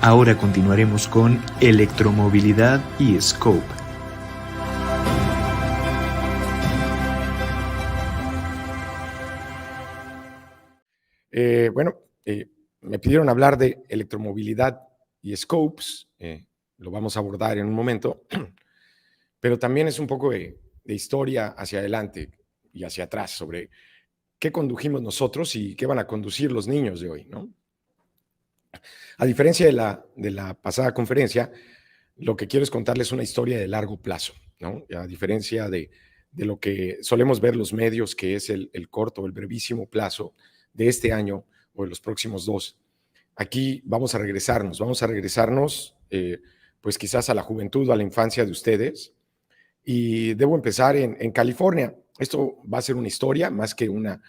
Ahora continuaremos con electromovilidad y Scope. Me pidieron hablar de electromovilidad y scopes, lo vamos a abordar en un momento, pero también es un poco de historia hacia adelante y hacia atrás sobre qué condujimos nosotros y qué van a conducir los niños de hoy, ¿no? A diferencia de la pasada conferencia, lo que quiero es contarles una historia de largo plazo, ¿no? A diferencia de lo que solemos ver los medios, que es el corto, el brevísimo plazo de este año o de los próximos dos. Aquí vamos a regresarnos, pues quizás a la juventud o a la infancia de ustedes. Y debo empezar en California. Esto va a ser una historia más que una...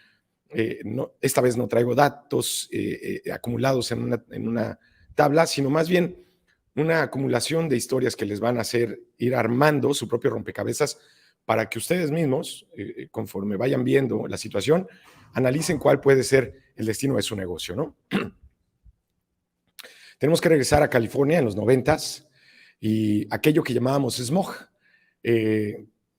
esta vez no traigo datos acumulados en una tabla, sino más bien una acumulación de historias que les van a hacer ir armando su propio rompecabezas para que ustedes mismos, conforme vayan viendo la situación, analicen cuál puede ser el destino de su negocio, ¿no? Tenemos que regresar a California en los 90s y aquello que llamábamos smog,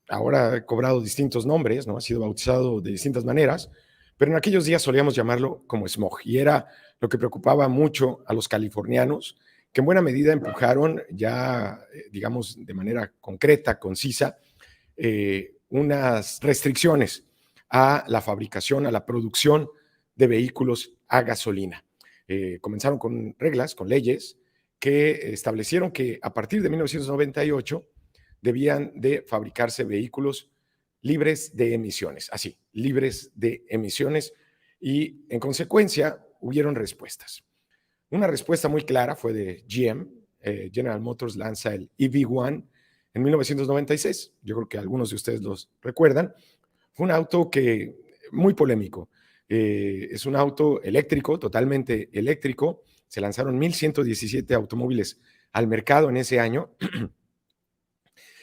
ahora ha cobrado distintos nombres, ¿no? Ha sido bautizado de distintas maneras, pero en aquellos días solíamos llamarlo como smog y era lo que preocupaba mucho a los californianos, que en buena medida empujaron ya, digamos, de manera concreta, concisa, unas restricciones a la fabricación, a la producción de vehículos a gasolina. Comenzaron con reglas, con leyes que establecieron que a partir de 1998 debían de fabricarse vehículos libres de emisiones, así, libres de emisiones, y en consecuencia hubieron respuestas. Una respuesta muy clara fue de GM. General Motors lanza el EV1 en 1996. Yo creo que algunos de ustedes los recuerdan. Fue un auto que muy polémico. Es un auto eléctrico, totalmente eléctrico. Se lanzaron 1,117 automóviles al mercado en ese año.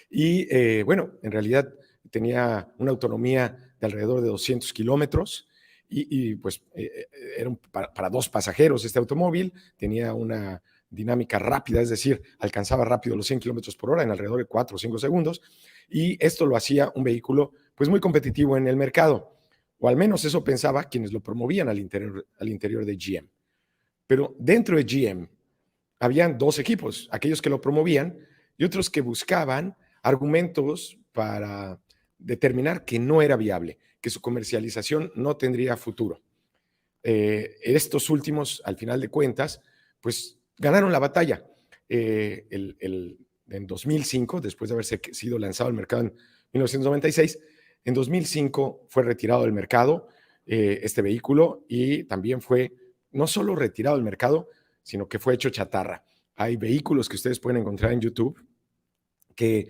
Y en realidad tenía una autonomía de alrededor de 200 kilómetros. Era para dos pasajeros este automóvil, tenía una dinámica rápida, es decir, alcanzaba rápido los 100 kilómetros por hora en alrededor de 4 o 5 segundos, y esto lo hacía un vehículo pues muy competitivo en el mercado, o al menos eso pensaba quienes lo promovían al interior de GM. Pero dentro de GM habían dos equipos, aquellos que lo promovían y otros que buscaban argumentos para determinar que no era viable, que su comercialización no tendría futuro. Estos últimos, al final de cuentas, pues ganaron la batalla. En 2005, después de haberse sido lanzado al mercado en 1996, en 2005 fue retirado del mercado este vehículo y también fue no solo retirado del mercado, sino que fue hecho chatarra. Hay vehículos que ustedes pueden encontrar en YouTube que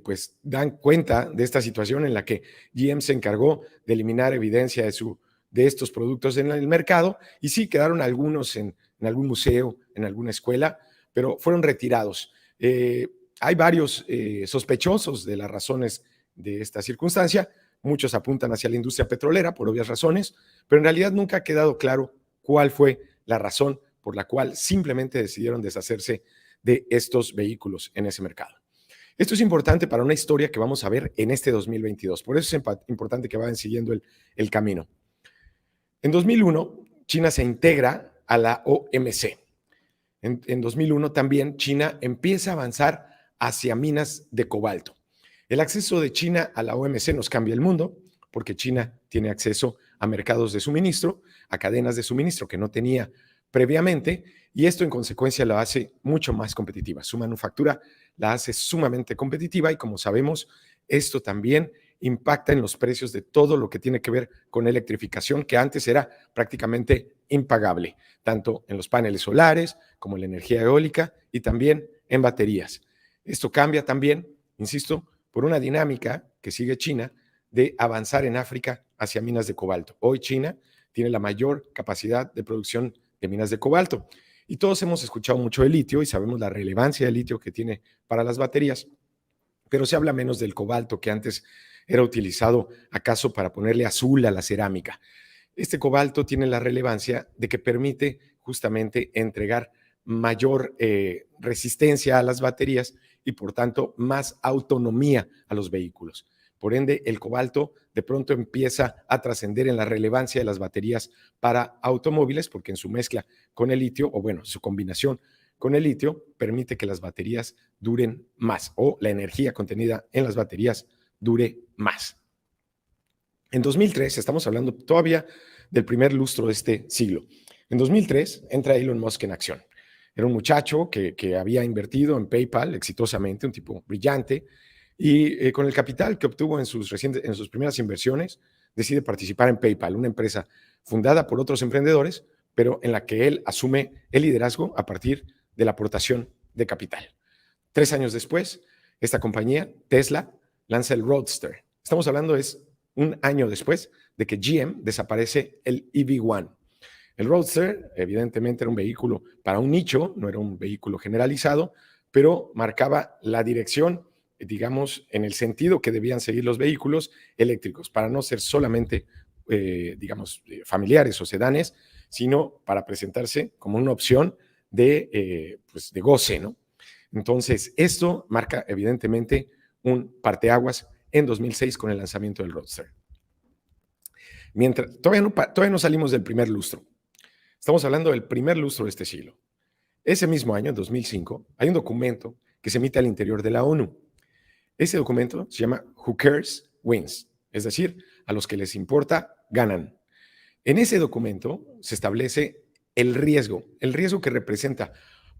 pues dan cuenta de esta situación en la que GM se encargó de eliminar evidencia de estos productos en el mercado, y sí quedaron algunos en algún museo, en alguna escuela, pero fueron retirados. Hay varios sospechosos de las razones de esta circunstancia. Muchos apuntan hacia la industria petrolera por obvias razones, pero en realidad nunca ha quedado claro cuál fue la razón por la cual simplemente decidieron deshacerse de estos vehículos en ese mercado. Esto es importante para una historia que vamos a ver en este 2022. Por eso es importante que vayan siguiendo el camino. En 2001, China se integra a la OMC. En 2001 también China empieza a avanzar hacia minas de cobalto. El acceso de China a la OMC nos cambia el mundo, porque China tiene acceso a mercados de suministro, a cadenas de suministro que no tenía previamente, y esto en consecuencia la hace mucho más competitiva. Su manufactura la hace sumamente competitiva y, como sabemos, esto también impacta en los precios de todo lo que tiene que ver con electrificación, que antes era prácticamente impagable, tanto en los paneles solares como en la energía eólica y también en baterías. Esto cambia también, insisto, por una dinámica que sigue China de avanzar en África hacia minas de cobalto. Hoy China tiene la mayor capacidad de producción de minas de cobalto. Y todos hemos escuchado mucho de litio y sabemos la relevancia del litio que tiene para las baterías, pero se habla menos del cobalto, que antes era utilizado acaso para ponerle azul a la cerámica. Este cobalto tiene la relevancia de que permite justamente entregar mayor resistencia a las baterías y por tanto más autonomía a los vehículos. Por ende, el cobalto de pronto empieza a trascender en la relevancia de las baterías para automóviles porque en su mezcla con el litio, o bueno, su combinación con el litio, permite que las baterías duren más o la energía contenida en las baterías dure más. En 2003, estamos hablando todavía del primer lustro de este siglo. En 2003 entra Elon Musk en acción. Era un muchacho que había invertido en PayPal exitosamente, un tipo brillante, y con el capital que obtuvo en sus primeras inversiones, decide participar en PayPal, una empresa fundada por otros emprendedores, pero en la que él asume el liderazgo a partir de la aportación de capital. 3 años después, esta compañía, Tesla, lanza el Roadster. Estamos hablando es un año después de que GM desaparece el EV1. El Roadster, evidentemente, era un vehículo para un nicho, no era un vehículo generalizado, pero marcaba la dirección, digamos, en el sentido que debían seguir los vehículos eléctricos, para no ser solamente, digamos, familiares o sedanes, sino para presentarse como una opción de goce, ¿no? Entonces, esto marca, evidentemente, un parteaguas en 2006 con el lanzamiento del Roadster. Todavía no salimos del primer lustro. Estamos hablando del primer lustro de este siglo. Ese mismo año, en 2005, hay un documento que se emite al interior de la ONU. Ese documento se llama Who Cares Wins, es decir, a los que les importa, ganan. En ese documento se establece el riesgo que representa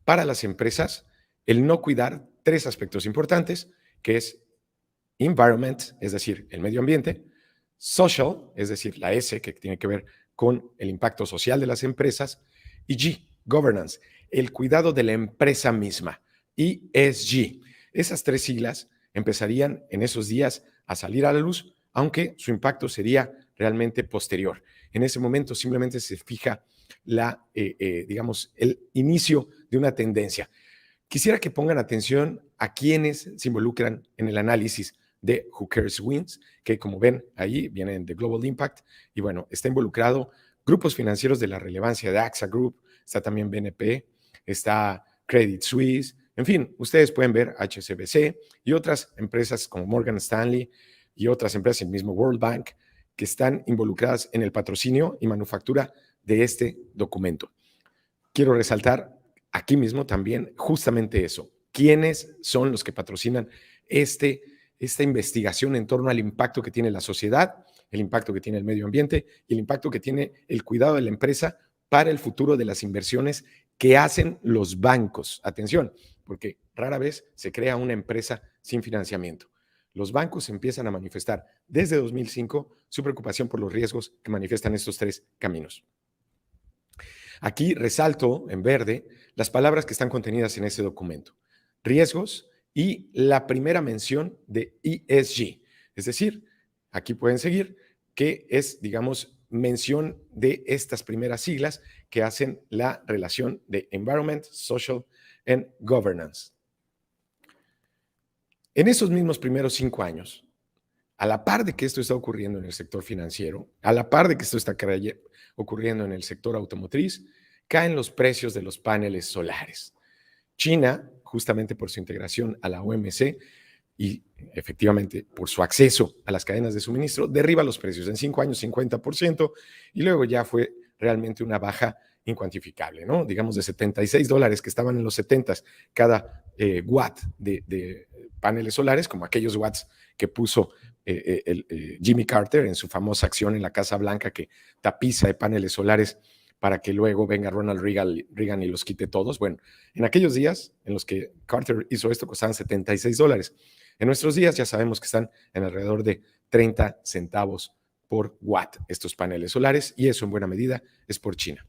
para las empresas el no cuidar 3 aspectos importantes, que es environment, es decir, el medio ambiente, social, es decir, la S, que tiene que ver con el impacto social de las empresas, y G, governance, el cuidado de la empresa misma, ESG. Esas 3 siglas empezarían en esos días a salir a la luz, aunque su impacto sería realmente posterior. En ese momento simplemente se fija digamos, el inicio de una tendencia. Quisiera que pongan atención a quienes se involucran en el análisis de Who Cares Wins, que como ven ahí vienen de Global Impact, y bueno, está involucrado grupos financieros de la relevancia de AXA Group, está también BNP, está Credit Suisse, en fin, ustedes pueden ver HSBC y otras empresas como Morgan Stanley y otras empresas, el mismo World Bank, que están involucradas en el patrocinio y manufactura de este documento. Quiero resaltar aquí mismo también justamente eso. ¿Quiénes son los que patrocinan esta investigación en torno al impacto que tiene la sociedad, el impacto que tiene el medio ambiente y el impacto que tiene el cuidado de la empresa para el futuro de las inversiones que hacen los bancos? Atención, porque rara vez se crea una empresa sin financiamiento. Los bancos empiezan a manifestar desde 2005 su preocupación por los riesgos que manifiestan estos 3 caminos. Aquí resalto en verde las palabras que están contenidas en ese documento: riesgos y la primera mención de ESG. Es decir, aquí pueden seguir que es, digamos, mención de estas primeras siglas que hacen la relación de Environment, Social and Governance. En esos mismos primeros 5 años, a la par de que esto está ocurriendo en el sector financiero, a la par de que esto está ocurriendo en el sector automotriz, caen los precios de los paneles solares. China, justamente por su integración a la OMC y efectivamente por su acceso a las cadenas de suministro, derriba los precios en 5 años 50% y luego ya fue realmente una baja incuantificable, ¿no? Digamos de $76 que estaban en los 70s cada watt de paneles solares, como aquellos watts que puso Jimmy Carter en su famosa acción en la Casa Blanca, que tapiza de paneles solares para que luego venga Ronald Reagan y los quite todos. Bueno, en aquellos días en los que Carter hizo esto costaban $76. En nuestros días ya sabemos que están en alrededor de 30 centavos por watt estos paneles solares, y eso en buena medida es por China.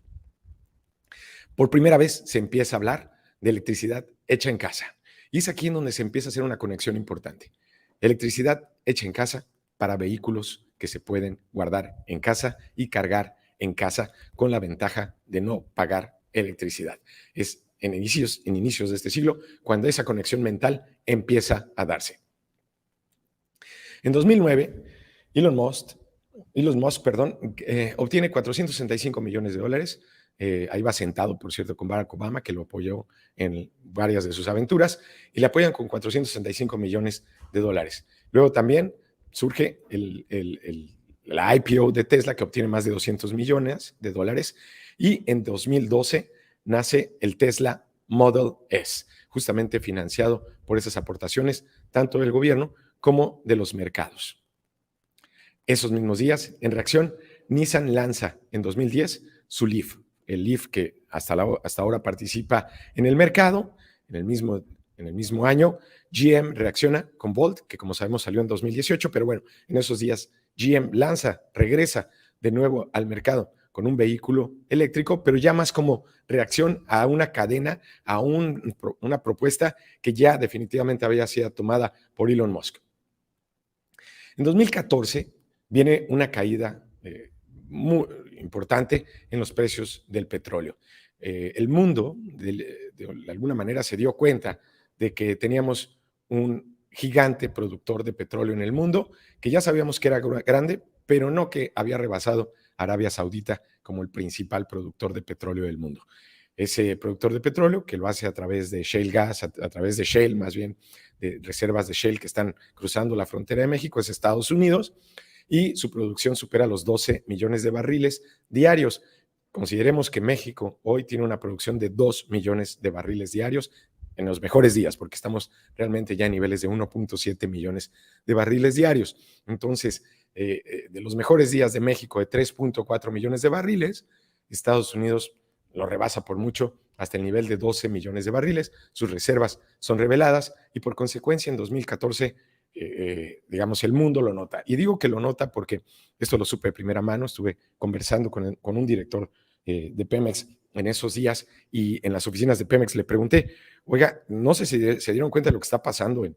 Por primera vez se empieza a hablar de electricidad hecha en casa, y es aquí en donde se empieza a hacer una conexión importante. Electricidad hecha en casa para vehículos que se pueden guardar en casa y cargar en casa, con la ventaja de no pagar electricidad. Es en inicios de este siglo cuando esa conexión mental empieza a darse. En 2009, Elon Musk obtiene $465 millones ahí va sentado, por cierto, con Barack Obama, que lo apoyó en varias de sus aventuras, y le apoyan con $465 millones. Luego también surge la IPO de Tesla, que obtiene más de $200 millones, y en 2012 nace el Tesla Model S, justamente financiado por esas aportaciones, tanto del gobierno como de los mercados. Esos mismos días, en reacción, Nissan lanza en 2010 su Leaf, el Leaf que hasta ahora participa en el mercado. En el mismo año, GM reacciona con Bolt, que como sabemos salió en 2018, pero bueno, en esos días GM regresa de nuevo al mercado con un vehículo eléctrico, pero ya más como reacción a una cadena, a una propuesta que ya definitivamente había sido tomada por Elon Musk. En 2014 viene una caída muy importante en los precios del petróleo. El mundo, de alguna manera, se dio cuenta de que teníamos un gigante productor de petróleo en el mundo, que ya sabíamos que era grande, pero no que había rebasado a Arabia Saudita como el principal productor de petróleo del mundo. Ese productor de petróleo, que lo hace a través de shale gas, a través de shale, más bien, de reservas de shale que están cruzando la frontera de México, es Estados Unidos, y su producción supera los 12 millones de barriles diarios. Consideremos que México hoy tiene una producción de 2 millones de barriles diarios en los mejores días, porque estamos realmente ya a niveles de 1.7 millones de barriles diarios. Entonces, de los mejores días de México de 3.4 millones de barriles, Estados Unidos lo rebasa por mucho hasta el nivel de 12 millones de barriles. Sus reservas son reveladas y por consecuencia en 2014 digamos, el mundo lo nota. Y digo que lo nota porque esto lo supe de primera mano. Estuve conversando con un director de Pemex en esos días y en las oficinas de Pemex le pregunté, oiga, no sé si se dieron cuenta de lo que está pasando en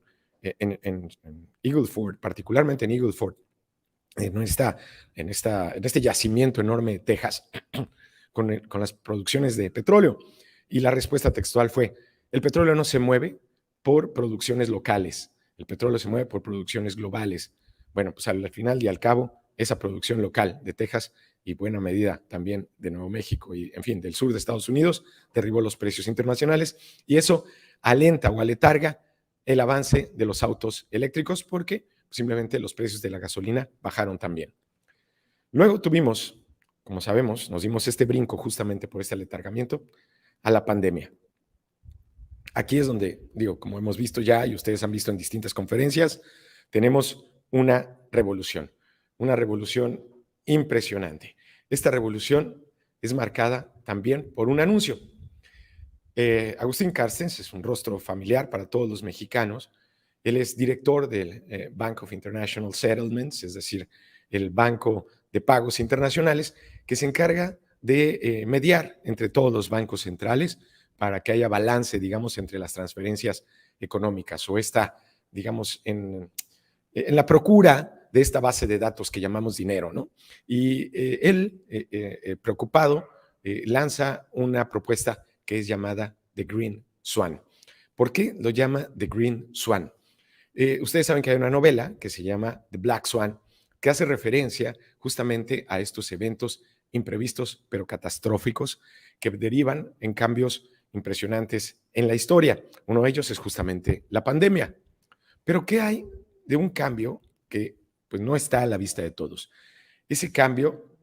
Eagle Ford, particularmente en Eagle Ford, en este yacimiento enorme de Texas, con las producciones de petróleo. Y la respuesta textual fue, el petróleo no se mueve por producciones locales, el petróleo se mueve por producciones globales. Bueno, pues al final y al cabo, esa producción local de Texas y buena medida también de Nuevo México y, en fin, del sur de Estados Unidos, derribó los precios internacionales y eso alenta o aletarga el avance de los autos eléctricos porque simplemente los precios de la gasolina bajaron también. Luego tuvimos, como sabemos, nos dimos este brinco justamente por este aletargamiento a la pandemia. Aquí es donde, digo, como hemos visto ya y ustedes han visto en distintas conferencias, tenemos una revolución impresionante. Esta revolución es marcada también por un anuncio. Agustín Carstens es un rostro familiar para todos los mexicanos. Él es director del Bank of International Settlements, es decir, el Banco de Pagos Internacionales, que se encarga de mediar entre todos los bancos centrales para que haya balance, digamos, entre las transferencias económicas o digamos, en la procura de esta base de datos que llamamos dinero, ¿no? Y él, preocupado, lanza una propuesta que es llamada The Green Swan. ¿Por qué lo llama The Green Swan? Ustedes saben que hay una novela que se llama The Black Swan, que hace referencia justamente a estos eventos imprevistos pero catastróficos que derivan en cambios impresionantes en la historia. Uno de ellos es justamente la pandemia. Pero ¿qué hay de un cambio que pues, no está a la vista de todos? Ese cambio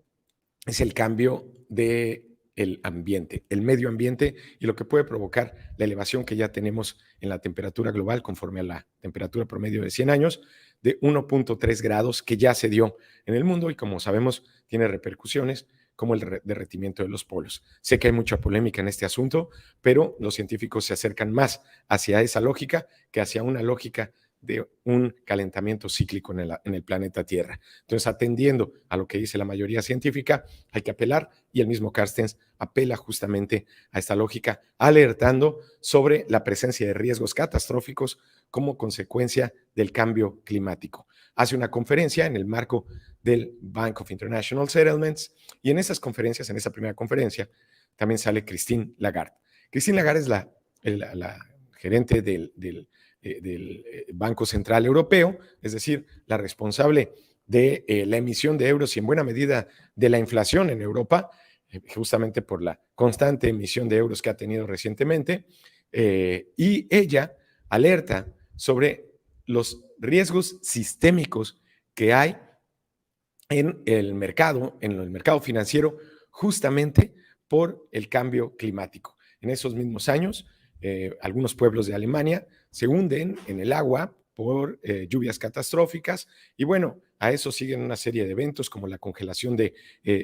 es el cambio del ambiente, el medio ambiente y lo que puede provocar la elevación que ya tenemos en la temperatura global conforme a la temperatura promedio de 100 años de 1.3 grados que ya se dio en el mundo y como sabemos tiene repercusiones como el derretimiento de los polos. Sé que hay mucha polémica en este asunto, pero los científicos se acercan más hacia esa lógica que hacia una lógica de un calentamiento cíclico en el planeta Tierra. Entonces, atendiendo a lo que dice la mayoría científica, hay que apelar y el mismo Carstens apela justamente a esta lógica, alertando sobre la presencia de riesgos catastróficos como consecuencia del cambio climático. Hace una conferencia en el marco del Bank of International Settlements y en esas conferencias, en esa primera conferencia, también sale Christine Lagarde. Christine Lagarde es la gerente del Banco Central Europeo, es decir, la responsable de la emisión de euros y en buena medida de la inflación en Europa. justamente por la constante emisión de euros que ha tenido recientemente, y ella alerta sobre los riesgos sistémicos que hay en el mercado financiero, justamente por el cambio climático. En esos mismos años, algunos pueblos de Alemania se hunden en el agua por lluvias catastróficas y bueno, a eso siguen una serie de eventos como la congelación de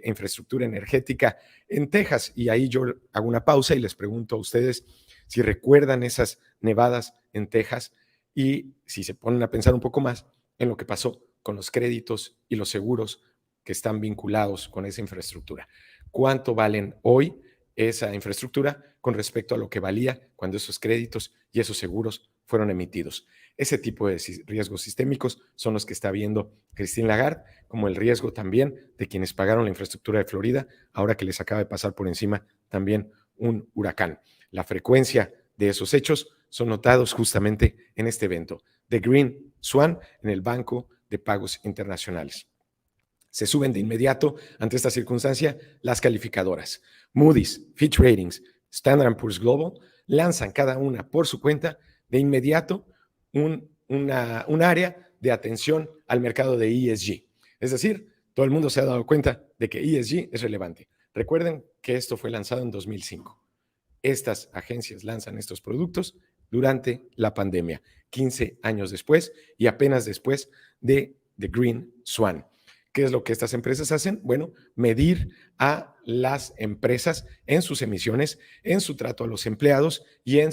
infraestructura energética en Texas. Y ahí yo hago una pausa y les pregunto a ustedes si recuerdan esas nevadas en Texas y si se ponen a pensar un poco más en lo que pasó con los créditos y los seguros que están vinculados con esa infraestructura. ¿Cuánto valen hoy esa infraestructura con respecto a lo que valía cuando esos créditos y esos seguros fueron emitidos? Ese tipo de riesgos sistémicos son los que está viendo Christine Lagarde, como el riesgo también de quienes pagaron la infraestructura de Florida, ahora que les acaba de pasar por encima también un huracán. La frecuencia de esos hechos son notados justamente en este evento, The Green Swan, en el Banco de Pagos Internacionales. Se suben de inmediato ante esta circunstancia las calificadoras. Moody's, Fitch Ratings, Standard & Poor's Global lanzan cada una por su cuenta de inmediato un área de atención al mercado de ESG. Es decir, todo el mundo se ha dado cuenta de que ESG es relevante. Recuerden que esto fue lanzado en 2005. Estas agencias lanzan estos productos durante la pandemia, 15 años después y apenas después de The Green Swan. ¿Qué es lo que estas empresas hacen? Bueno, medir a las empresas en sus emisiones, en su trato a los empleados y a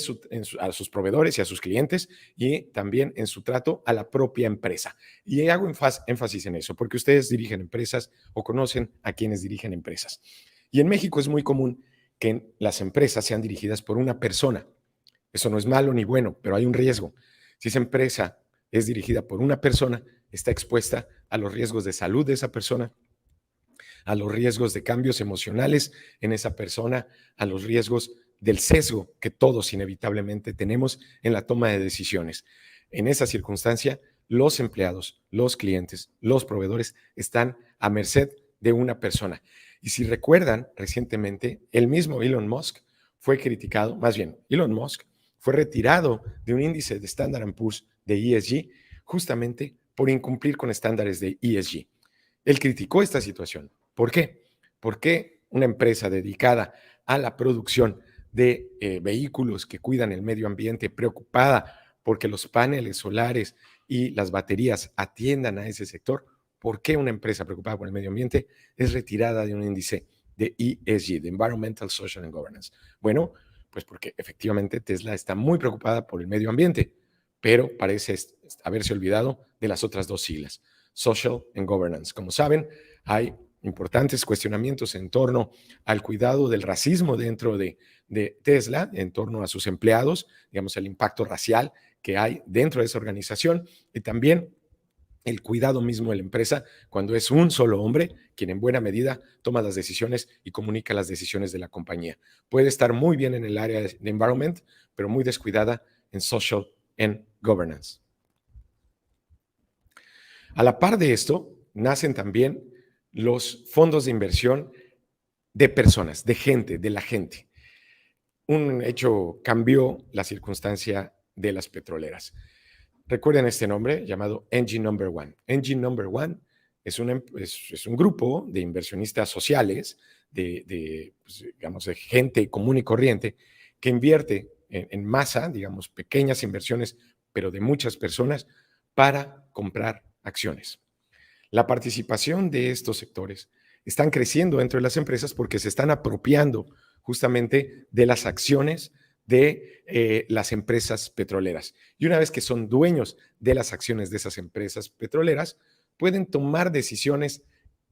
sus proveedores y a sus clientes, y también en su trato a la propia empresa. Y hago énfasis en eso, porque ustedes dirigen empresas o conocen a quienes dirigen empresas. Y en México es muy común que las empresas sean dirigidas por una persona. Eso no es malo ni bueno, pero hay un riesgo. Si esa empresa es dirigida por una persona, está expuesta a los riesgos de salud de esa persona, a los riesgos de cambios emocionales en esa persona, a los riesgos del sesgo que todos inevitablemente tenemos en la toma de decisiones. En esa circunstancia, los empleados, los clientes, los proveedores están a merced de una persona. Y si recuerdan, recientemente, el mismo Elon Musk fue criticado, más bien, Elon Musk fue retirado de un índice de Standard & Poor's de ESG justamente por incumplir con estándares de ESG. Él criticó esta situación. ¿Por qué? Porque una empresa dedicada a la producción de vehículos que cuidan el medio ambiente, preocupada porque los paneles solares y las baterías atiendan a ese sector, ¿por qué una empresa preocupada por el medio ambiente es retirada de un índice de ESG, de Environmental, Social and Governance? Bueno, pues porque efectivamente Tesla está muy preocupada por el medio ambiente, pero parece haberse olvidado de las otras dos siglas, Social and Governance. Como saben, hay importantes cuestionamientos en torno al cuidado del racismo dentro de Tesla, en torno a sus empleados, digamos, el impacto racial que hay dentro de esa organización y también el cuidado mismo de la empresa cuando es un solo hombre quien en buena medida toma las decisiones y comunica las decisiones de la compañía. Puede estar muy bien en el área de environment, pero muy descuidada en social and governance. A la par de esto, nacen también los fondos de inversión de personas, de gente, de la gente. Un hecho cambió la circunstancia de las petroleras. Recuerden este nombre llamado Engine Number One. Engine Number One es un grupo de inversionistas sociales, digamos, de gente común y corriente que invierte en masa, digamos, pequeñas inversiones, pero de muchas personas, para comprar acciones. La participación de estos sectores están creciendo dentro de las empresas porque se están apropiando justamente de las acciones de las empresas petroleras. Y una vez que son dueños de las acciones de esas empresas petroleras, pueden tomar decisiones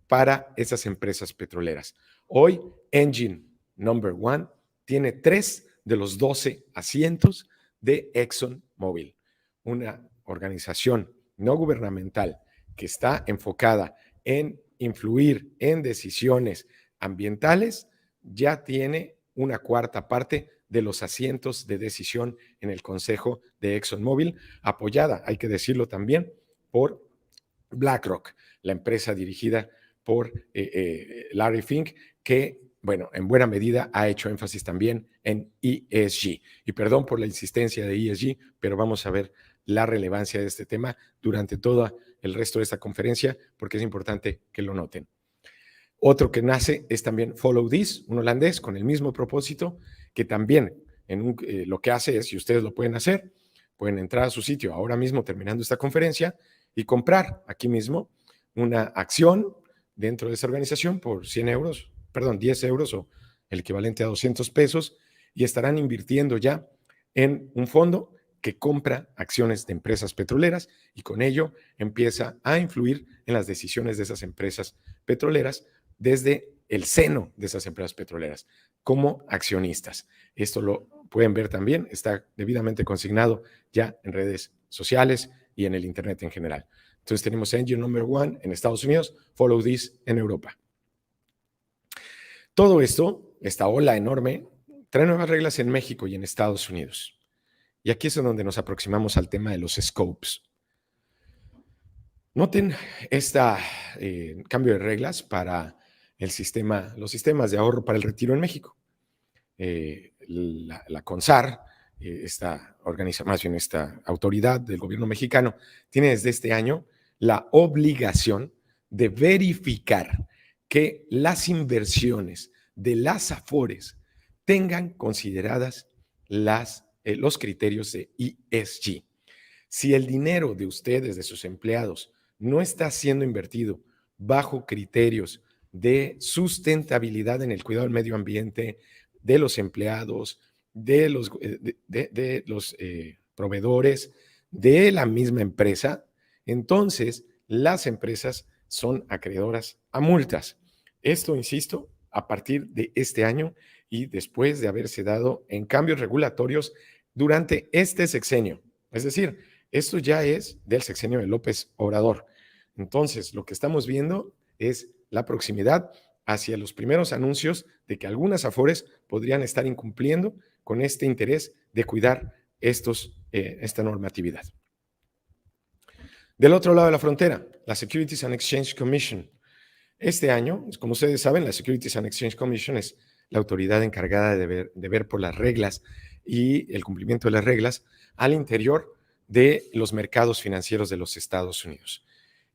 para esas empresas petroleras. Hoy, Engine Number One tiene 3 de los 12 asientos de ExxonMobil, una organización no gubernamental que está enfocada en influir en decisiones ambientales, ya tiene una cuarta parte de los asientos de decisión en el Consejo de ExxonMobil, apoyada, hay que decirlo también, por BlackRock, la empresa dirigida por Larry Fink, que bueno, en buena medida ha hecho énfasis también en ESG. Y perdón por la insistencia de ESG, pero vamos a ver la relevancia de este tema durante todo el resto de esta conferencia, porque es importante que lo noten. Otro que nace es también Follow This, un holandés con el mismo propósito, que también lo que hace es, y ustedes lo pueden hacer, pueden entrar a su sitio ahora mismo terminando esta conferencia y comprar aquí mismo una acción dentro de esa organización por 10 euros o el equivalente a 200 pesos, y estarán invirtiendo ya en un fondo que compra acciones de empresas petroleras y con ello empieza a influir en las decisiones de esas empresas petroleras desde el seno de esas empresas petroleras como accionistas. Esto lo pueden ver también, está debidamente consignado ya en redes sociales y en el Internet en general. Entonces tenemos Engine Number One en Estados Unidos, Follow This en Europa. Todo esto, esta ola enorme, trae nuevas reglas en México y en Estados Unidos. Y aquí es donde nos aproximamos al tema de los scopes. Noten este cambio de reglas para los sistemas de ahorro para el retiro en México. La CONSAR, esta autoridad del gobierno mexicano, tiene desde este año la obligación de verificar que las inversiones de las AFORES tengan consideradas los criterios de ESG. Si el dinero de ustedes, de sus empleados, no está siendo invertido bajo criterios de sustentabilidad en el cuidado del medio ambiente, de los empleados, de los proveedores, de la misma empresa, entonces las empresas son acreedoras a multas. Esto, insisto, a partir de este año y después de haberse dado en cambios regulatorios durante este sexenio. Es decir, esto ya es del sexenio de López Obrador. Entonces, lo que estamos viendo es la proximidad hacia los primeros anuncios de que algunas AFORES podrían estar incumpliendo con este interés de cuidar esta normatividad. Del otro lado de la frontera, la Securities and Exchange Commission. Este año, como ustedes saben, la Securities and Exchange Commission es la autoridad encargada de ver por las reglas y el cumplimiento de las reglas al interior de los mercados financieros de los Estados Unidos.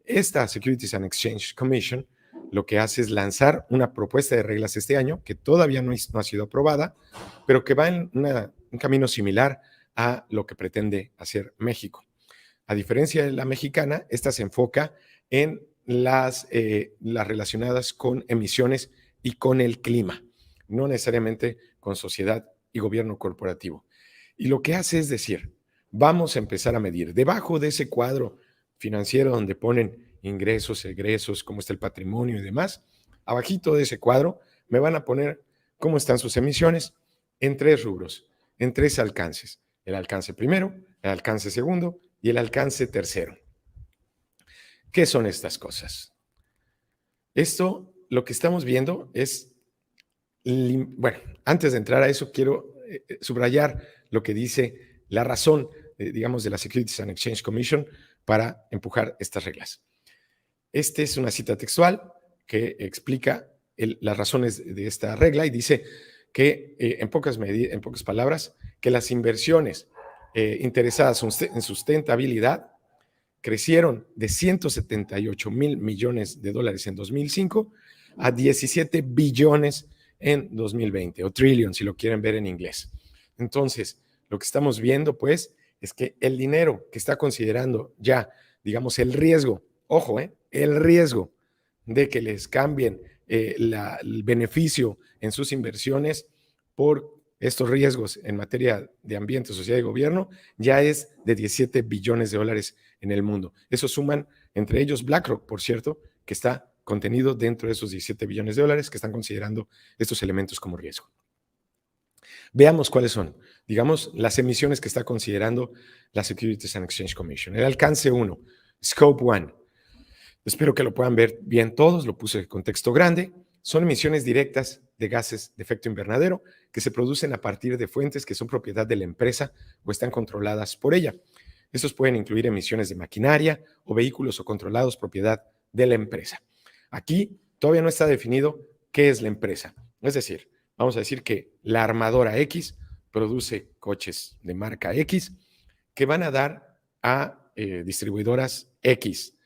Esta Securities and Exchange Commission lo que hace es lanzar una propuesta de reglas este año que todavía no ha sido aprobada, pero que va en un camino similar a lo que pretende hacer México. A diferencia de la mexicana, esta se enfoca en las relacionadas con emisiones y con el clima, no necesariamente con sociedad y gobierno corporativo. Y lo que hace es decir, vamos a empezar a medir debajo de ese cuadro financiero donde ponen ingresos, egresos, cómo está el patrimonio y demás, abajito de ese cuadro me van a poner cómo están sus emisiones en 3 rubros, en 3 alcances. El alcance primero, el alcance segundo y el alcance tercero. ¿Qué son estas cosas? Esto, lo que estamos viendo es, bueno, antes de entrar a eso, quiero subrayar lo que dice la razón, digamos, de la Securities and Exchange Commission para empujar estas reglas. Esta es una cita textual que explica las razones de esta regla y dice que, en pocas palabras, que las inversiones interesadas en sustentabilidad crecieron de 178 mil millones de dólares en 2005 a 17 billones en 2020, o trillion, si lo quieren ver en inglés. Entonces, lo que estamos viendo, pues, es que el dinero que está considerando ya, digamos, el riesgo, ojo, el riesgo de que les cambien el beneficio en sus inversiones por estos riesgos en materia de ambiente, sociedad y gobierno, ya es de 17 billones de dólares en el mundo. Eso suman, entre ellos BlackRock, por cierto, que está contenido dentro de esos 17 billones de dólares que están considerando estos elementos como riesgo. Veamos cuáles son, digamos, las emisiones que está considerando la Securities and Exchange Commission. El alcance 1, Scope 1. Espero que lo puedan ver bien todos, lo puse en contexto grande. Son emisiones directas de gases de efecto invernadero que se producen a partir de fuentes que son propiedad de la empresa o están controladas por ella. Estos pueden incluir emisiones de maquinaria o vehículos o controlados propiedad de la empresa. Aquí todavía no está definido qué es la empresa, Es decir, vamos a decir que la armadora X produce coches de marca X que van a dar a distribuidoras X.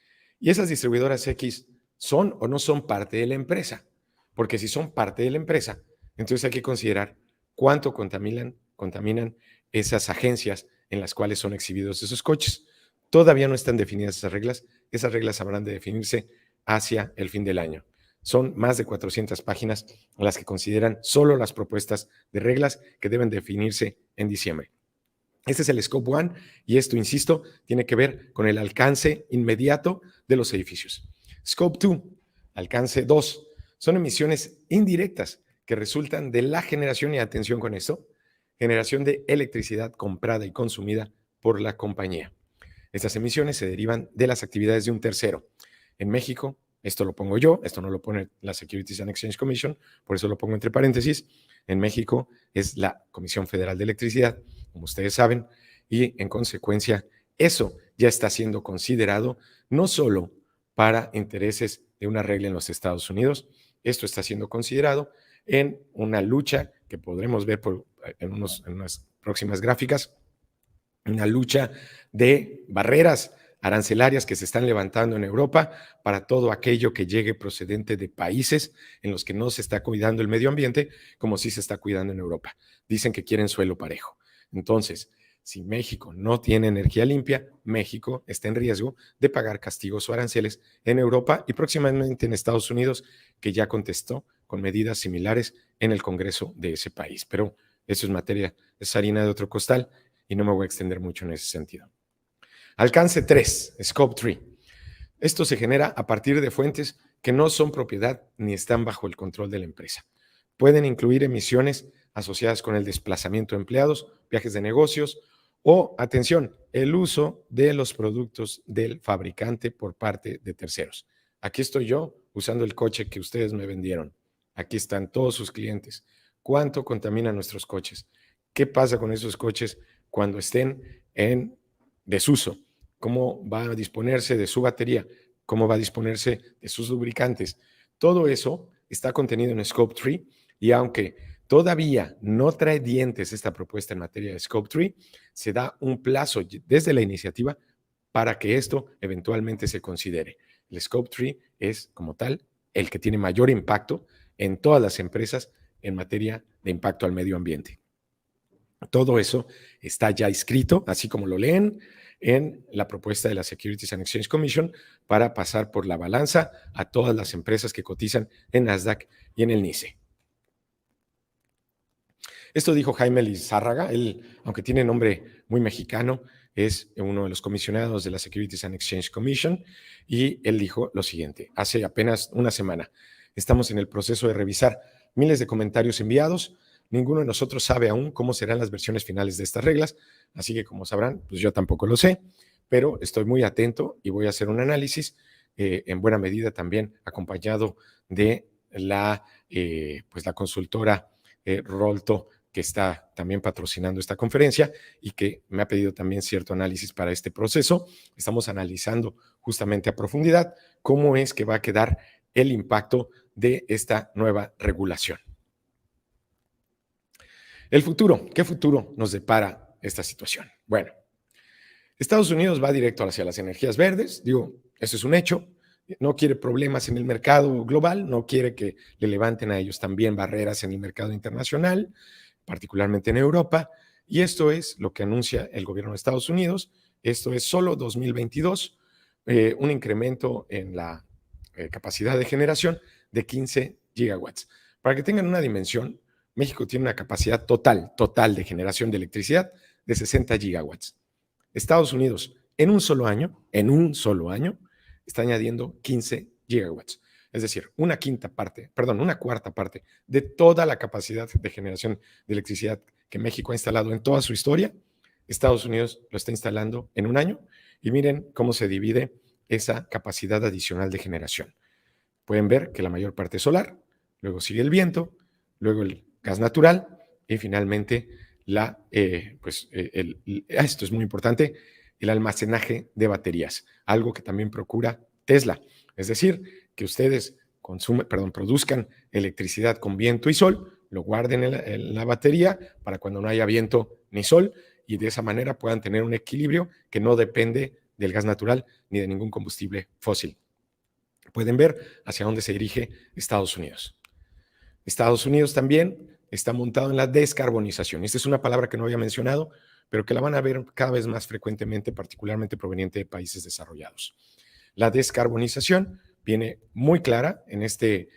Y esas distribuidoras X son o no son parte de la empresa. Porque si son parte de la empresa, entonces hay que considerar cuánto contaminan esas agencias en las cuales son exhibidos esos coches. Todavía no están definidas esas reglas habrán de definirse hacia el fin del año. Son más de 400 páginas las que consideran solo las propuestas de reglas que deben definirse en diciembre. Este es el Scope 1 y esto, insisto, tiene que ver con el alcance inmediato de los edificios. Scope 2, alcance 2, son emisiones indirectas que resultan de la generación, y atención con esto, generación de electricidad comprada y consumida por la compañía. Estas emisiones se derivan de las actividades de un tercero. En México, esto lo pongo yo, esto no lo pone la Securities and Exchange Commission, por eso lo pongo entre paréntesis. En México es la Comisión Federal de Electricidad, como ustedes saben, y en consecuencia eso ya está siendo considerado no solo para intereses de una regla en los Estados Unidos, esto está siendo considerado en una lucha que podremos ver en unas próximas gráficas, una lucha de barreras arancelarias que se están levantando en Europa para todo aquello que llegue procedente de países en los que no se está cuidando el medio ambiente como sí se está cuidando en Europa. Dicen que quieren suelo parejo. Entonces, si México no tiene energía limpia, México está en riesgo de pagar castigos o aranceles en Europa y próximamente en Estados Unidos, que ya contestó con medidas similares en el Congreso de ese país. Pero eso es materia, es harina de otro costal y no me voy a extender mucho en ese sentido. Alcance 3, Scope 3. Esto se genera a partir de fuentes que no son propiedad ni están bajo el control de la empresa. Pueden incluir emisiones asociadas con el desplazamiento de empleados, viajes de negocios o, atención, el uso de los productos del fabricante por parte de terceros. Aquí estoy yo usando el coche que ustedes me vendieron. Aquí están todos sus clientes. ¿Cuánto contaminan nuestros coches? ¿Qué pasa con esos coches cuando estén en desuso? ¿Cómo va a disponerse de su batería? ¿Cómo va a disponerse de sus lubricantes? Todo eso está contenido en Scope 3 y aunque todavía no trae dientes esta propuesta en materia de Scope 3, se da un plazo desde la iniciativa para que esto eventualmente se considere. El Scope 3 es, como tal, el que tiene mayor impacto en todas las empresas en materia de impacto al medio ambiente. Todo eso está ya escrito, así como lo leen, en la propuesta de la Securities and Exchange Commission para pasar por la balanza a todas las empresas que cotizan en Nasdaq y en el NYSE. Esto dijo Jaime Lizárraga, él, aunque tiene nombre muy mexicano, es uno de los comisionados de la Securities and Exchange Commission, y él dijo lo siguiente, hace apenas una semana: estamos en el proceso de revisar miles de comentarios enviados, ninguno de nosotros sabe aún cómo serán las versiones finales de estas reglas, así que como sabrán, pues yo tampoco lo sé, pero estoy muy atento y voy a hacer un análisis, en buena medida también acompañado de la consultora Rolto, que está también patrocinando esta conferencia y que me ha pedido también cierto análisis para este proceso. Estamos analizando justamente a profundidad cómo es que va a quedar el impacto de esta nueva regulación. El futuro, ¿qué futuro nos depara esta situación? Bueno, Estados Unidos va directo hacia las energías verdes, digo, eso es un hecho, no quiere problemas en el mercado global, no quiere que le levanten a ellos también barreras en el mercado internacional, particularmente en Europa, y esto es lo que anuncia el gobierno de Estados Unidos. Esto es solo 2022, un incremento en la capacidad de generación de 15 gigawatts. Para que tengan una dimensión, México tiene una capacidad total de generación de electricidad de 60 gigawatts. Estados Unidos, en un solo año, está añadiendo 15 gigawatts. Es decir, una cuarta parte de toda la capacidad de generación de electricidad que México ha instalado en toda su historia, Estados Unidos lo está instalando en un año, y miren cómo se divide esa capacidad adicional de generación. Pueden ver que la mayor parte es solar, luego sigue el viento, luego el gas natural y finalmente esto es muy importante, el almacenaje de baterías, algo que también procura Tesla. Es decir, que ustedes produzcan electricidad con viento y sol, lo guarden en la batería para cuando no haya viento ni sol, y de esa manera puedan tener un equilibrio que no depende del gas natural ni de ningún combustible fósil. Pueden ver hacia dónde se dirige Estados Unidos. Estados Unidos también está montado en la descarbonización. Esta es una palabra que no había mencionado, pero que la van a ver cada vez más frecuentemente, particularmente proveniente de países desarrollados. La descarbonización viene muy clara en este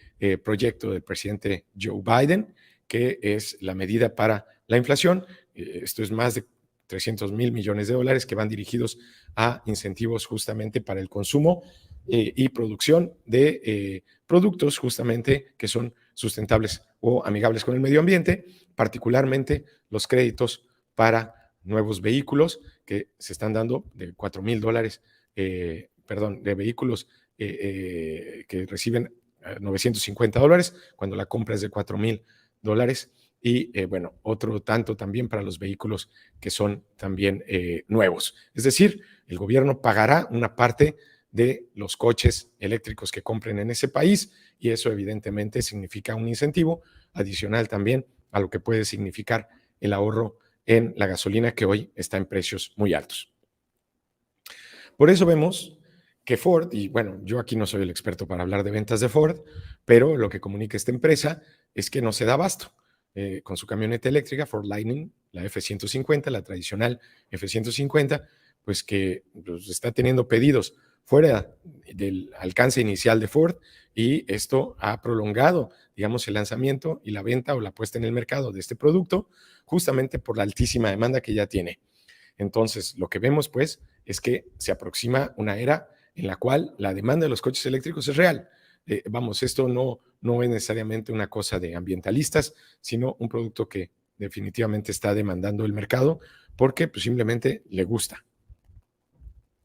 proyecto del presidente Joe Biden, que es la medida para la inflación. Esto es más de 300,000 millones de dólares que van dirigidos a incentivos justamente para el consumo y producción de productos justamente que son sustentables o amigables con el medio ambiente, particularmente los créditos para nuevos vehículos que se están dando de $4,000, de vehículos que reciben $950 cuando la compra es de $4,000. Y bueno, otro tanto también para los vehículos que son también nuevos. Es decir, el gobierno pagará una parte de los coches eléctricos que compren en ese país, y eso evidentemente significa un incentivo adicional también a lo que puede significar el ahorro en la gasolina, que hoy está en precios muy altos. Por eso vemos que Ford, y bueno, yo aquí no soy el experto para hablar de ventas de Ford, pero lo que comunica esta empresa es que no se da abasto. Con su camioneta eléctrica Ford Lightning, la F-150, la tradicional F-150, pues que pues, está teniendo pedidos fuera del alcance inicial de Ford, y esto ha prolongado, digamos, el lanzamiento y la venta o la puesta en el mercado de este producto, justamente por la altísima demanda que ya tiene. Entonces, lo que vemos, pues, es que se aproxima una era en la cual la demanda de los coches eléctricos es real. Esto no es necesariamente una cosa de ambientalistas, sino un producto que definitivamente está demandando el mercado porque pues, simplemente le gusta.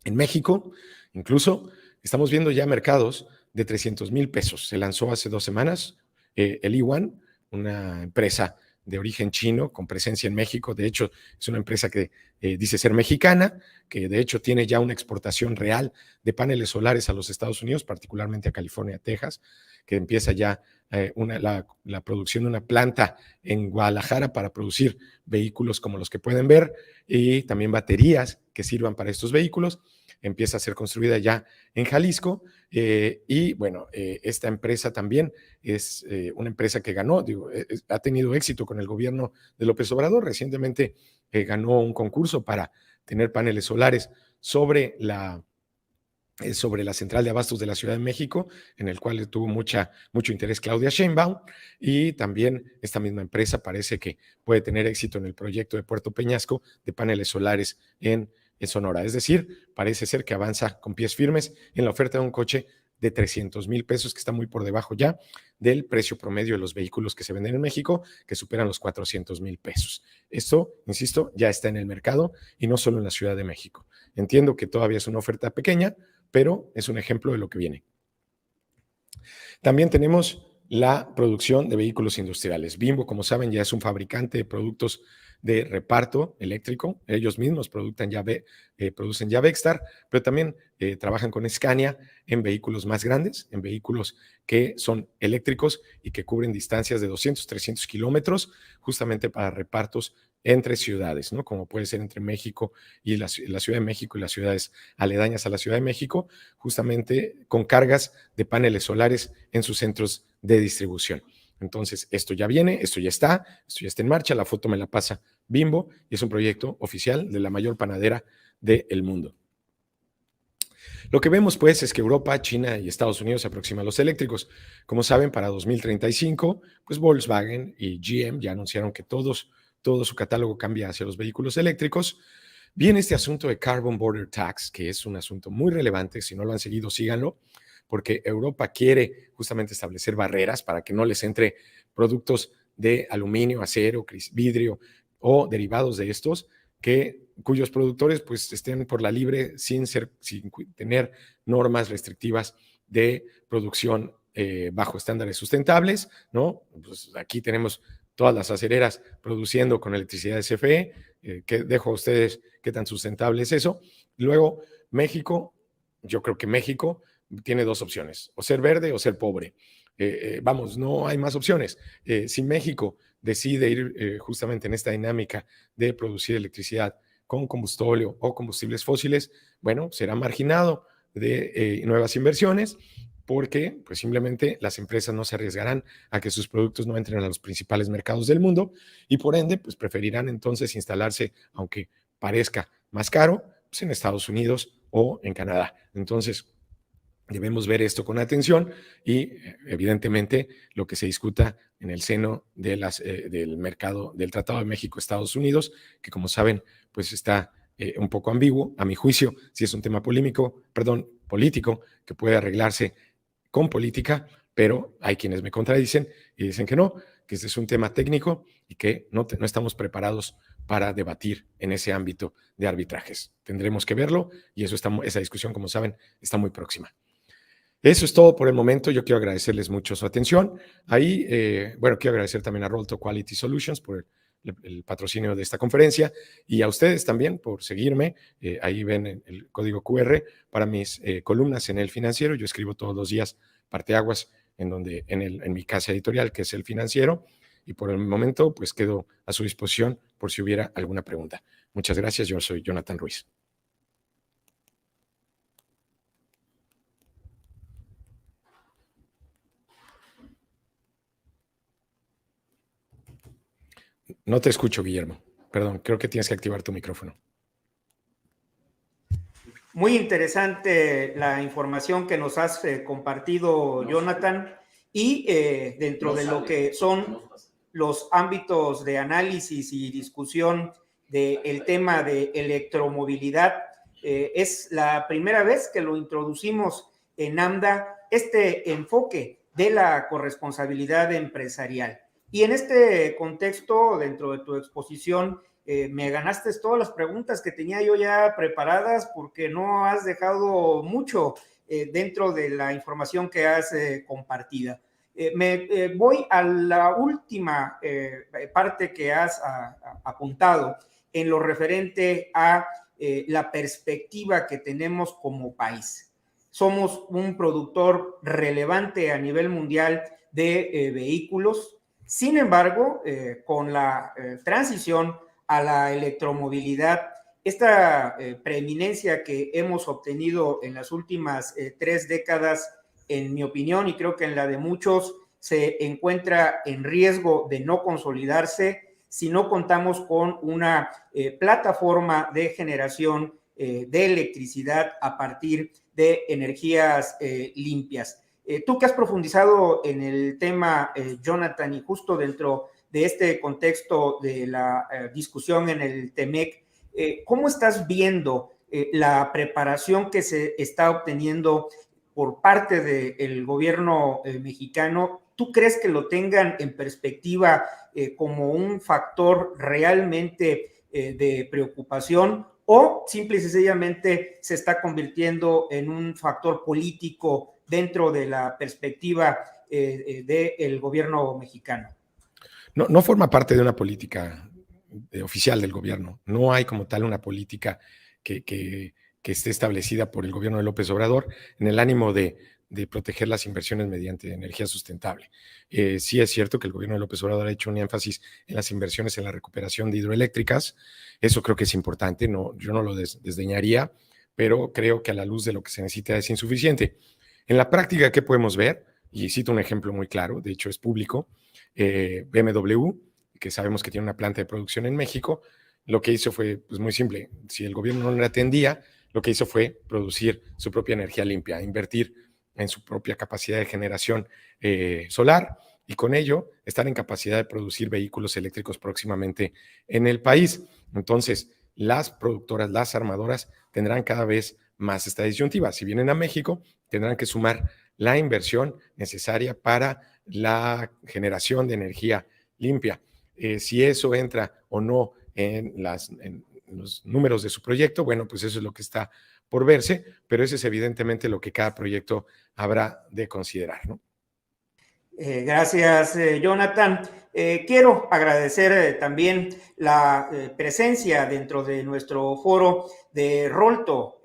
En México, incluso, estamos viendo ya mercados de 300,000 pesos. Se lanzó hace 2 semanas el Iwan, una empresa de origen chino con presencia en México. De hecho, es una empresa que dice ser mexicana, que de hecho tiene ya una exportación real de paneles solares a los Estados Unidos, particularmente a California, Texas, que empieza ya la producción de una planta en Guadalajara para producir vehículos como los que pueden ver, y también baterías que sirvan para estos vehículos. Empieza a ser construida ya en Jalisco, y bueno, esta empresa también es una empresa que ganó, ha tenido éxito con el gobierno de López Obrador. Recientemente ganó un concurso para tener paneles solares sobre la central de abastos de la Ciudad de México, en el cual tuvo mucho interés Claudia Sheinbaum, y también esta misma empresa parece que puede tener éxito en el proyecto de Puerto Peñasco de paneles solares en Sonora. Es decir, parece ser que avanza con pies firmes en la oferta de un coche de 300,000 pesos, que está muy por debajo ya del precio promedio de los vehículos que se venden en México, que superan los 400,000 pesos. Esto, insisto, ya está en el mercado y no solo en la Ciudad de México. Entiendo que todavía es una oferta pequeña, pero es un ejemplo de lo que viene. También tenemos la producción de vehículos industriales. Bimbo, como saben, ya es un fabricante de productos de reparto eléctrico. Ellos mismos producen ya Vextar, pero también trabajan con Scania en vehículos más grandes, en vehículos que son eléctricos y que cubren distancias de 200, 300 kilómetros, justamente para repartos entre ciudades, ¿no? Como puede ser entre México y la Ciudad de México y las ciudades aledañas a la Ciudad de México, justamente con cargas de paneles solares en sus centros de distribución. Entonces, esto ya viene, esto ya está en marcha. La foto me la pasa Bimbo y es un proyecto oficial de la mayor panadera del mundo. Lo que vemos, pues, es que Europa, China y Estados Unidos se aproximan a los eléctricos. Como saben, para 2035, pues Volkswagen y GM ya anunciaron que todo su catálogo cambia hacia los vehículos eléctricos. Viene este asunto de Carbon Border Tax, que es un asunto muy relevante. Si no lo han seguido, síganlo, porque Europa quiere justamente establecer barreras para que no les entre productos de aluminio, acero, vidrio o derivados de estos, cuyos productores pues estén por la libre sin tener normas restrictivas de producción bajo estándares sustentables, ¿no? Pues aquí tenemos todas las acereras produciendo con electricidad de CFE, que dejo a ustedes qué tan sustentable es eso. Luego, México, yo creo que México tiene 2 opciones, o ser verde o ser pobre. vamos, no hay más opciones. Si México decide ir justamente en esta dinámica de producir electricidad con combustóleo o combustibles fósiles, bueno, será marginado de nuevas inversiones, porque pues simplemente las empresas no se arriesgarán a que sus productos no entren a los principales mercados del mundo y por ende pues preferirán entonces instalarse, aunque parezca más caro, pues en Estados Unidos o en Canadá. Entonces, debemos ver esto con atención y evidentemente lo que se discuta en el seno de del mercado del Tratado de México-Estados Unidos, que como saben, pues está un poco ambiguo, a mi juicio, si es un tema político, que puede arreglarse con política, pero hay quienes me contradicen y dicen que este es un tema técnico y que no estamos preparados para debatir en ese ámbito de arbitrajes. Tendremos que verlo y esa discusión, como saben, está muy próxima. Eso es todo por el momento. Yo quiero agradecerles mucho su atención. Ahí, quiero agradecer también a Rolto Quality Solutions por el patrocinio de esta conferencia y a ustedes también por seguirme. Ahí ven el código QR para mis columnas en El Financiero. Yo escribo todos los días parteaguas en mi casa editorial, que es El Financiero. Y por el momento, pues quedo a su disposición por si hubiera alguna pregunta. Muchas gracias. Yo soy Jonathan Ruiz. No te escucho, Guillermo. Perdón, creo que tienes que activar tu micrófono. Muy interesante la información que nos has compartido, Jonathan, y dentro de lo que son los ámbitos de análisis y discusión del tema de electromovilidad, es la primera vez que lo introducimos en AMDA, este enfoque de la corresponsabilidad empresarial. Y en este contexto, dentro de tu exposición, me ganaste todas las preguntas que tenía yo ya preparadas porque no has dejado mucho dentro de la información que has compartida. Voy a la última parte que has apuntado en lo referente a la perspectiva que tenemos como país. Somos un productor relevante a nivel mundial de vehículos. Sin embargo, con la transición a la electromovilidad, esta preeminencia que hemos obtenido en las últimas 3 décadas, en mi opinión, y creo que en la de muchos, se encuentra en riesgo de no consolidarse si no contamos con una plataforma de generación de electricidad a partir de energías limpias. Tú que has profundizado en el tema, Jonathan, y justo dentro de este contexto de la discusión en el TEMEC, ¿cómo estás viendo la preparación que se está obteniendo por parte del gobierno mexicano? ¿Tú crees que lo tengan en perspectiva como un factor realmente de preocupación o simple y sencillamente se está convirtiendo en un factor político dentro de la perspectiva del gobierno mexicano? No forma parte de una política oficial del gobierno. No hay como tal una política que esté establecida por el gobierno de López Obrador en el ánimo de proteger las inversiones mediante energía sustentable. Sí es cierto que el gobierno de López Obrador ha hecho un énfasis en las inversiones en la recuperación de hidroeléctricas. Eso creo que es importante, yo no lo desdeñaría, pero creo que a la luz de lo que se necesita es insuficiente. En la práctica, ¿qué podemos ver? Y cito un ejemplo muy claro, de hecho es público. BMW, que sabemos que tiene una planta de producción en México, lo que hizo fue pues, muy simple. Si el gobierno no le atendía, lo que hizo fue producir su propia energía limpia, invertir en su propia capacidad de generación solar y con ello estar en capacidad de producir vehículos eléctricos próximamente en el país. Entonces, las productoras, las armadoras tendrán cada vez más esta disyuntiva. Si vienen a México, tendrán que sumar la inversión necesaria para la generación de energía limpia. Si eso entra o no en los números de su proyecto, bueno, pues eso es lo que está por verse, pero eso es evidentemente lo que cada proyecto habrá de considerar, ¿no? Gracias, Jonathan. Quiero agradecer también la presencia dentro de nuestro foro de Rolto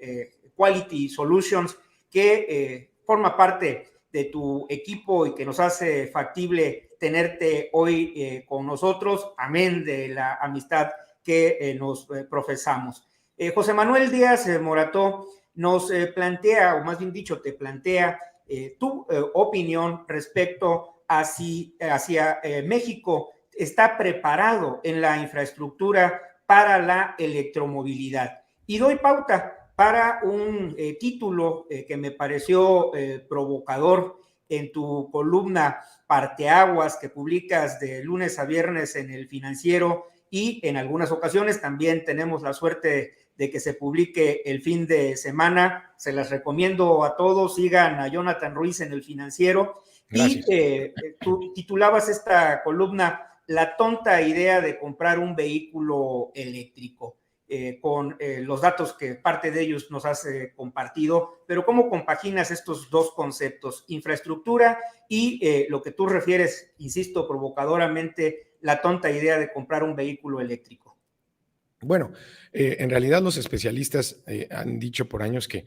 Quality Solutions, que forma parte de tu equipo y que nos hace factible tenerte hoy con nosotros, amén de la amistad que nos profesamos. José Manuel Díaz Morató nos plantea, o más bien dicho, te plantea tu opinión respecto hacia México está preparado en la infraestructura para la electromovilidad. Y doy pauta para un título que me pareció provocador en tu columna Parteaguas que publicas de lunes a viernes en El Financiero, y en algunas ocasiones también tenemos la suerte de que se publique el fin de semana. Se las recomiendo a todos, sigan a Jonathan Ruiz en El Financiero. Gracias. Y tú titulabas esta columna La tonta idea de comprar un vehículo eléctrico, con los datos que parte de ellos nos has compartido, pero ¿cómo compaginas estos dos conceptos, infraestructura y lo que tú refieres, insisto, provocadoramente, la tonta idea de comprar un vehículo eléctrico? Bueno, en realidad los especialistas han dicho por años que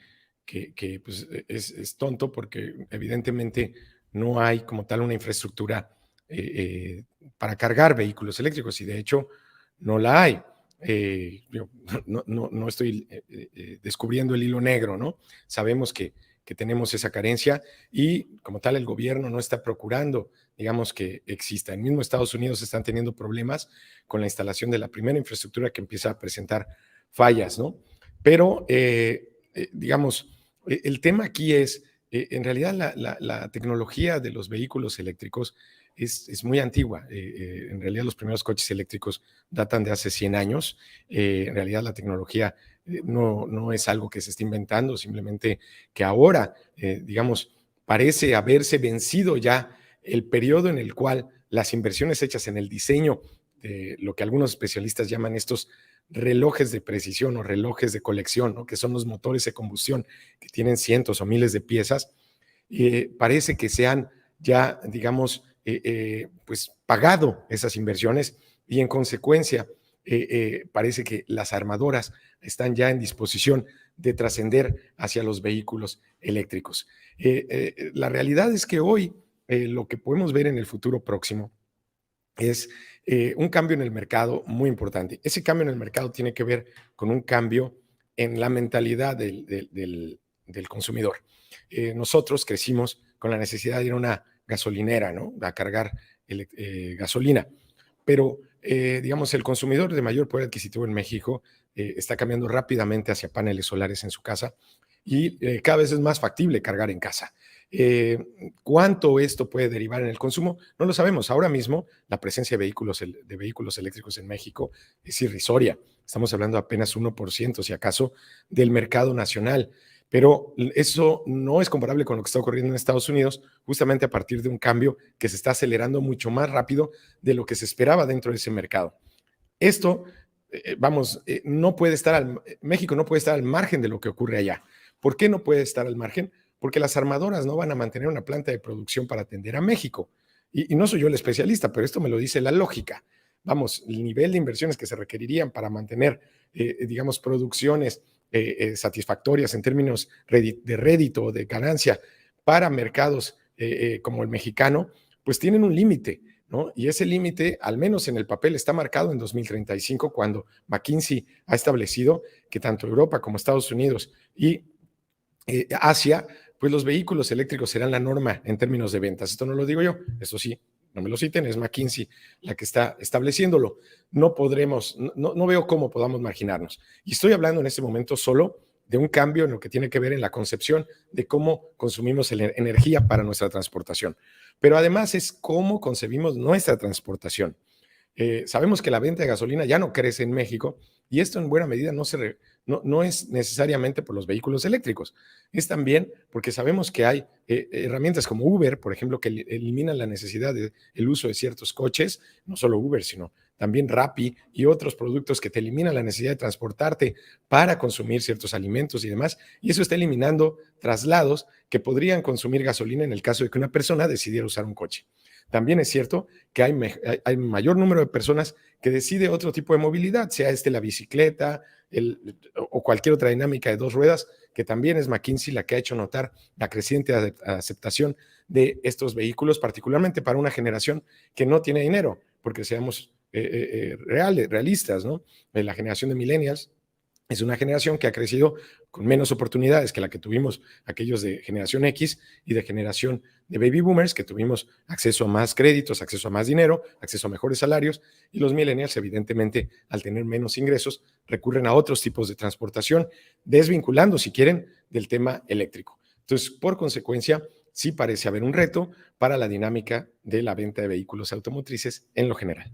pues es tonto porque evidentemente no hay como tal una infraestructura para cargar vehículos eléctricos, y de hecho no la hay. Yo no estoy descubriendo el hilo negro, ¿no? Sabemos que tenemos esa carencia y como tal el gobierno no está procurando, digamos, que exista. En mismo Estados Unidos están teniendo problemas con la instalación de la primera infraestructura que empieza a presentar fallas, ¿no? Pero, digamos, el tema aquí es, en realidad la tecnología de los vehículos eléctricos es muy antigua. En realidad los primeros coches eléctricos datan de hace 100 años. En realidad la tecnología no es algo que se esté inventando, simplemente que ahora, digamos, parece haberse vencido ya el periodo en el cual las inversiones hechas en el diseño de lo que algunos especialistas llaman estos relojes de precisión o relojes de colección, ¿no? Que son los motores de combustión que tienen cientos o miles de piezas, parece que se han ya, digamos, pues pagado esas inversiones, y en consecuencia parece que las armadoras están ya en disposición de trascender hacia los vehículos eléctricos. La realidad es que hoy lo que podemos ver en el futuro próximo es un cambio en el mercado muy importante. Ese cambio en el mercado tiene que ver con un cambio en la mentalidad del consumidor. Nosotros crecimos con la necesidad de ir a una gasolinera, ¿no? A cargar gasolina. Pero, digamos, el consumidor de mayor poder adquisitivo en México está cambiando rápidamente hacia paneles solares en su casa, y cada vez es más factible cargar en casa. ¿Cuánto esto puede derivar en el consumo? No lo sabemos. Ahora mismo la presencia de vehículos eléctricos en México es irrisoria. Estamos hablando apenas 1%, si acaso, del mercado nacional. Pero eso no es comparable con lo que está ocurriendo en Estados Unidos, justamente a partir de un cambio que se está acelerando mucho más rápido de lo que se esperaba dentro de ese mercado. Esto, México no puede estar al margen de lo que ocurre allá. ¿Por qué no puede estar al margen? Porque las armadoras no van a mantener una planta de producción para atender a México. Y no soy yo el especialista, pero esto me lo dice la lógica. Vamos, el nivel de inversiones que se requerirían para mantener, digamos, producciones satisfactorias en términos de rédito o de ganancia para mercados como el mexicano, pues tienen un límite, ¿no? Y ese límite, al menos en el papel, está marcado en 2035, cuando McKinsey ha establecido que tanto Europa como Estados Unidos y Asia, pues los vehículos eléctricos serán la norma en términos de ventas. Esto no lo digo yo, eso sí, no me lo citen, es McKinsey la que está estableciéndolo. No veo cómo podamos marginarnos. Y estoy hablando en este momento solo de un cambio en lo que tiene que ver en la concepción de cómo consumimos energía para nuestra transportación. Pero además es cómo concebimos nuestra transportación. Sabemos que la venta de gasolina ya no crece en México, y esto en buena medida no es necesariamente por los vehículos eléctricos, es también porque sabemos que hay herramientas como Uber, por ejemplo, que eliminan la necesidad del uso de ciertos coches, no solo Uber, sino también Rappi y otros productos que te eliminan la necesidad de transportarte para consumir ciertos alimentos y demás, y eso está eliminando traslados que podrían consumir gasolina en el caso de que una persona decidiera usar un coche. También es cierto que hay mayor número de personas que decide otro tipo de movilidad, sea la bicicleta o cualquier otra dinámica de dos ruedas, que también es McKinsey la que ha hecho notar la creciente aceptación de estos vehículos, particularmente para una generación que no tiene dinero, porque seamos realistas, ¿no? La generación de millennials es una generación que ha crecido con menos oportunidades que la que tuvimos aquellos de generación X y de generación de baby boomers, que tuvimos acceso a más créditos, acceso a más dinero, acceso a mejores salarios, y los millennials, evidentemente, al tener menos ingresos, recurren a otros tipos de transportación, desvinculando, si quieren, del tema eléctrico. Entonces, por consecuencia, sí parece haber un reto para la dinámica de la venta de vehículos automotrices en lo general.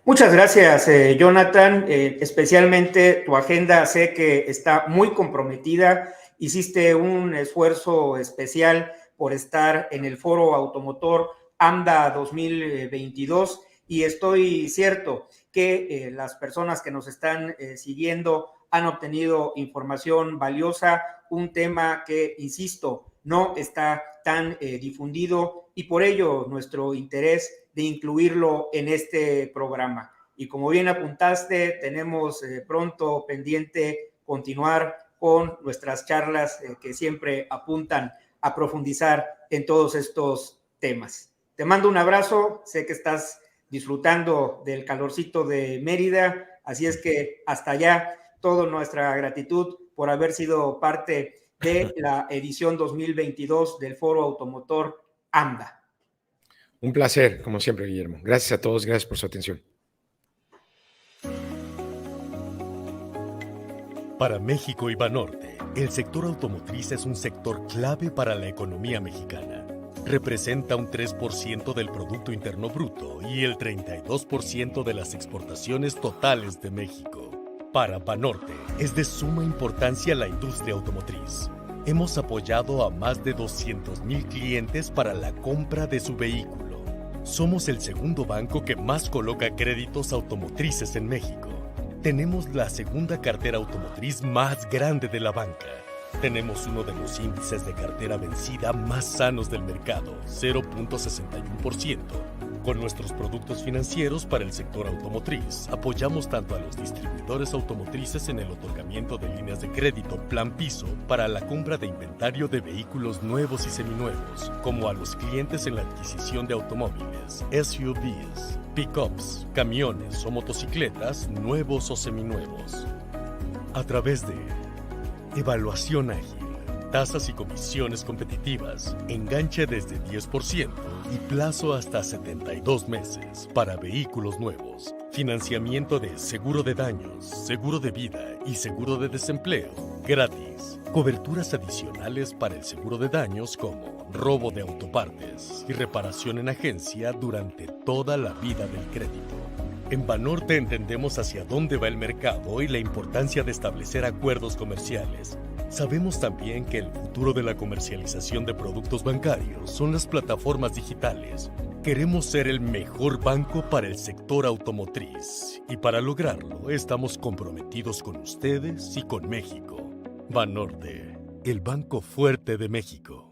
Muchas gracias, Jonathan. Especialmente tu agenda sé que está muy comprometida. Hiciste un esfuerzo especial por estar en el Foro Automotor AMDA 2022 y estoy cierto que las personas que nos están siguiendo han obtenido información valiosa, un tema que, insisto, no está tan difundido y por ello nuestro interés de incluirlo en este programa. Y como bien apuntaste, tenemos pronto pendiente continuar con nuestras charlas que siempre apuntan a profundizar en todos estos temas. Te mando un abrazo, sé que estás disfrutando del calorcito de Mérida, así es que hasta allá, toda nuestra gratitud por haber sido parte de la edición 2022 del Foro Automotor AMDA. Un placer, como siempre, Guillermo. Gracias a todos, gracias por su atención. Para México y Banorte, el sector automotriz es un sector clave para la economía mexicana. Representa un 3% del Producto Interno Bruto y el 32% de las exportaciones totales de México. Para Banorte, es de suma importancia la industria automotriz. Hemos apoyado a más de 200,000 clientes para la compra de su vehículo. Somos el segundo banco que más coloca créditos automotrices en México. Tenemos la segunda cartera automotriz más grande de la banca. Tenemos uno de los índices de cartera vencida más sanos del mercado, 0.61%. Con nuestros productos financieros para el sector automotriz, apoyamos tanto a los distribuidores automotrices en el otorgamiento de líneas de crédito Plan Piso para la compra de inventario de vehículos nuevos y seminuevos, como a los clientes en la adquisición de automóviles, SUVs, pickups, camiones o motocicletas nuevos o seminuevos. A través de evaluación ágil, tasas y comisiones competitivas, enganche desde 10% y plazo hasta 72 meses para vehículos nuevos. Financiamiento de seguro de daños, seguro de vida y seguro de desempleo gratis. Coberturas adicionales para el seguro de daños como robo de autopartes y reparación en agencia durante toda la vida del crédito. En Banorte entendemos hacia dónde va el mercado y la importancia de establecer acuerdos comerciales. Sabemos también que el futuro de la comercialización de productos bancarios son las plataformas digitales. Queremos ser el mejor banco para el sector automotriz y para lograrlo estamos comprometidos con ustedes y con México. Banorte, el banco fuerte de México.